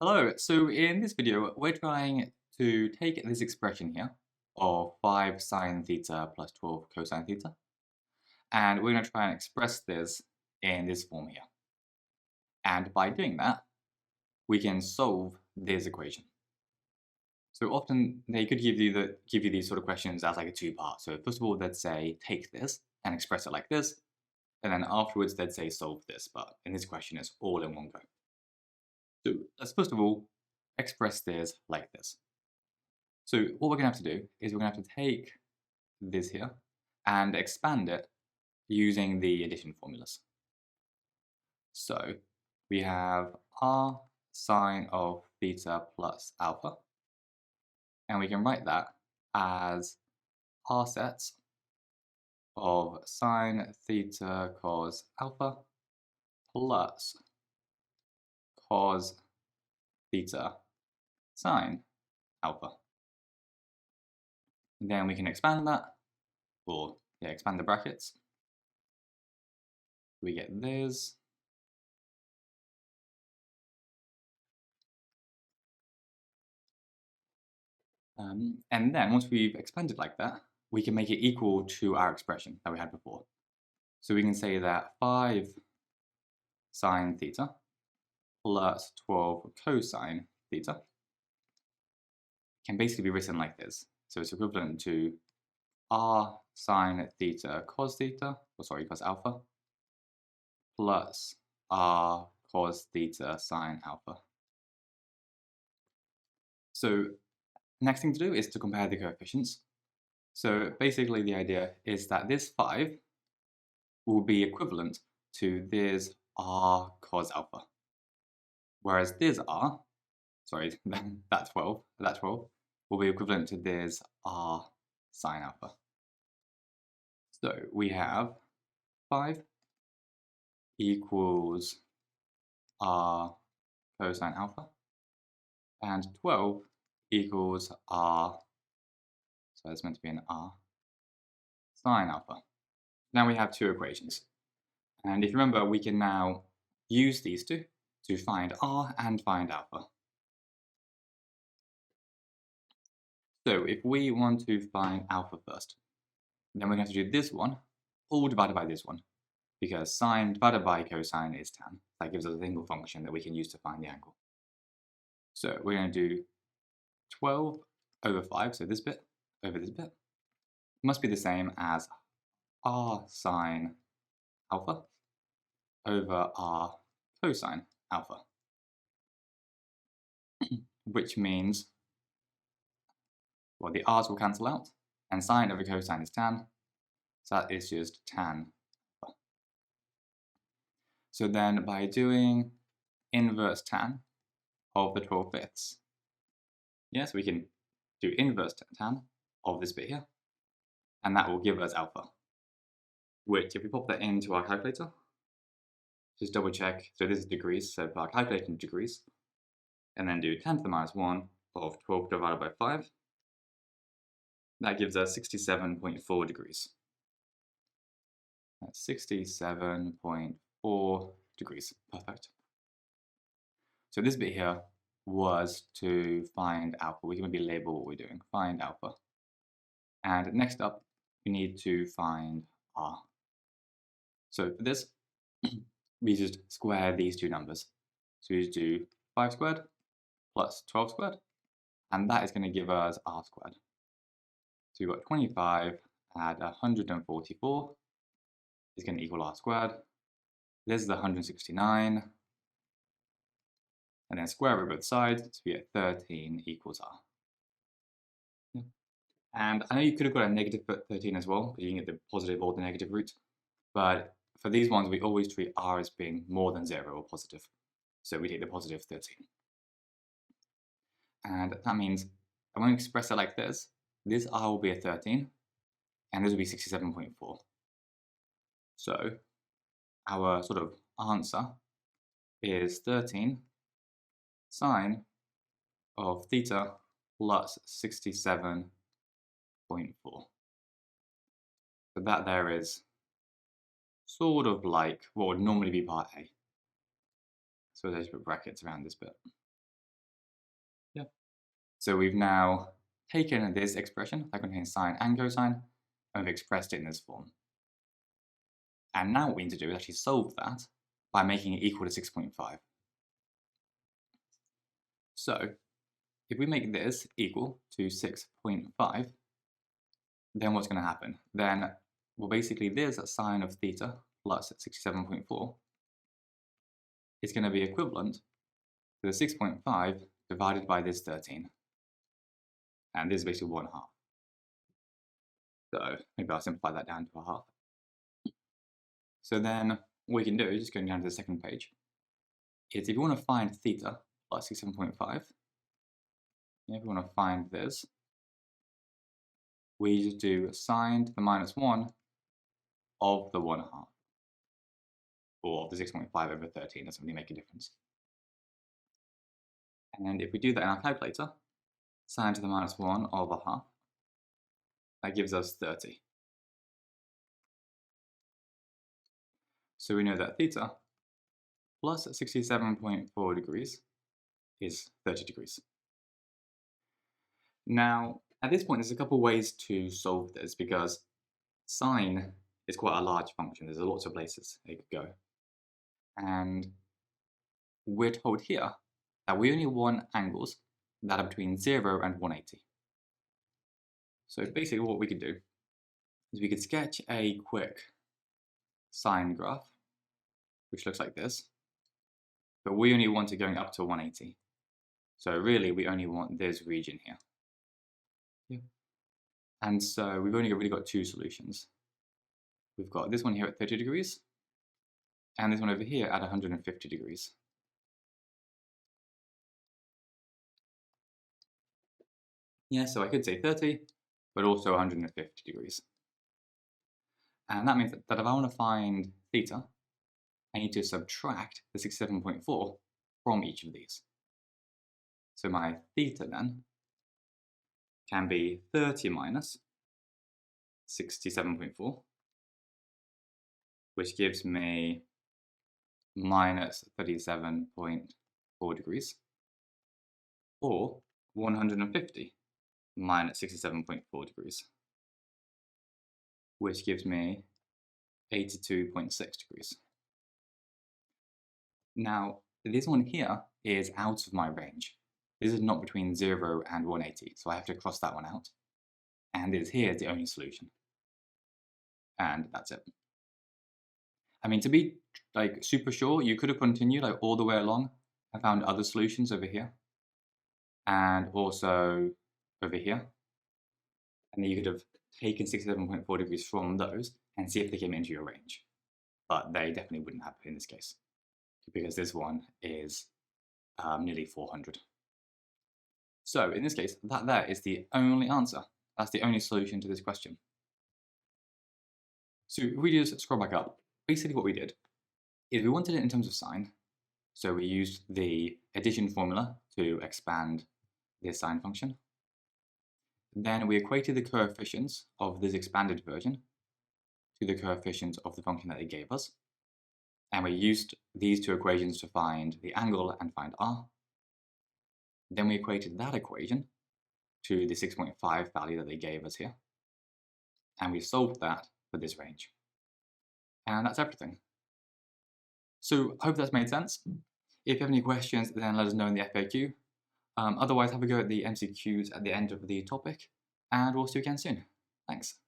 Hello, so in this video, we're trying to take this expression here of 5 sine theta plus 12 cosine theta, and we're going to try and express this in this form here. And by doing that, we can solve this equation. So often they could give you these sort of questions as like a two-part. So first of all, they'd say take this and express it like this, and then afterwards they'd say solve this. But in this question, it's all in one go. So let's first of all express this like this. So what we're going to have to do is we're going to have to take this here and expand it using the addition formulas. So we have r sine of theta plus alpha, and we can write that as r sets of sine theta cos alpha plus cos theta sine alpha. And then we can expand that, or expand the brackets. We get this. And then once we've expanded like that, we can make it equal to our expression that we had before. So we can say that 5 sine theta plus 12 cosine theta can basically be written like this. So it's equivalent to r sine theta cos theta, cos alpha, plus r cos theta sine alpha. So next thing to do is to compare the coefficients. So basically the idea is that this 5 will be equivalent to this r cos alpha, whereas this that 12 will be equivalent to this r sine alpha. So we have 5 equals r cosine alpha, and 12 equals r, so it's meant to be an r sine alpha. Now we have two equations, and if you remember, we can now use these two to find r and find alpha. So if we want to find alpha first, then we're going to have to do this one all divided by this one, because sine divided by cosine is tan. That gives us a single function that we can use to find the angle. So we're going to do 12 over 5, so this bit over this bit, must be the same as r sine alpha over r cosine alpha, which means, well, the r's will cancel out, and sine over cosine is tan, so that is just tan alpha. So then by doing inverse tan of the 12/5, yes, we can do inverse tan of this bit here, and that will give us alpha, which if we pop that into our calculator, just double check, so this is degrees, so put our calculator in degrees, and then do 10 to the minus 1 of 12 divided by 5, that gives us 67.4 degrees. That's 67.4 degrees, perfect. So this bit here was to find alpha. We can maybe label what we're doing, find alpha. And next up, we need to find r. So for this, we just square these two numbers. So we just do 5 squared plus 12 squared, and that is going to give us r squared. So we've got 25 add 144 is going to equal r squared. This is the 169, and then square root both sides, so we get 13 equals r. And I know you could have got a negative 13 as well, because you can get the positive or the negative root, but for these ones, we always treat r as being more than 0 or positive. So we take the positive 13. And that means I'm going to express it like this. This r will be a 13, and this will be 67.4. So our sort of answer is 13 sine of theta plus 67.4. So that there is sort of like what would normally be part A. So there's put brackets around this bit. Yeah. So we've now taken this expression that contains sine and cosine, and we've expressed it in this form. And now what we need to do is actually solve that by making it equal to 6.5. So if we make this equal to 6.5, then what's going to happen? Then, well, basically this sine of theta plus 67.4 is going to be equivalent to the 6.5 divided by this 13. And this is basically 1/2. So maybe I'll simplify that down to a half. So then what we can do, just going down to the second page, is if you want to find theta plus 67.5, if you want to find this, we just do sine to the -1 of the 1/2. Or the 6.5 over 13 doesn't really make a difference. And if we do that in our calculator, sine to the -1 of 1/2, that gives us 30. So we know that theta plus 67.4 degrees is 30 degrees. Now, at this point, there's a couple ways to solve this because sine is quite a large function. There's lots of places it could go. And we're told here that we only want angles that are between 0 and 180. So basically what we could do is we could sketch a quick sine graph, which looks like this, but we only want it going up to 180. So really, we only want this region here. Yeah. And so we've only really got two solutions. We've got this one here at 30 degrees, and this one over here at 150 degrees. Yeah, so I could say 30, but also 150 degrees. And that means that if I want to find theta, I need to subtract the 67.4 from each of these. So my theta then can be 30 minus 67.4, which gives me minus 37.4 degrees, or 150 minus 67.4 degrees, which gives me 82.6 degrees. Now, this one here is out of my range. This is not between 0 and 180, so I have to cross that one out. And this here is the only solution. And that's it. I mean, to be like super sure, you could have continued like all the way along and found other solutions over here. And also over here. And then you could have taken 67.4 degrees from those and see if they came into your range. But they definitely wouldn't have in this case, because this one is nearly 400. So in this case, that there is the only answer. That's the only solution to this question. So if we just scroll back up, basically what we did is we wanted it in terms of sine. So we used the addition formula to expand this sine function. Then we equated the coefficients of this expanded version to the coefficients of the function that they gave us. And we used these two equations to find the angle and find r. Then we equated that equation to the 6.5 value that they gave us here. And we solved that for this range. And that's everything. So I hope that's made sense. If you have any questions, then let us know in the FAQ. Otherwise, have a go at the MCQs at the end of the topic, and we'll see you again soon. Thanks.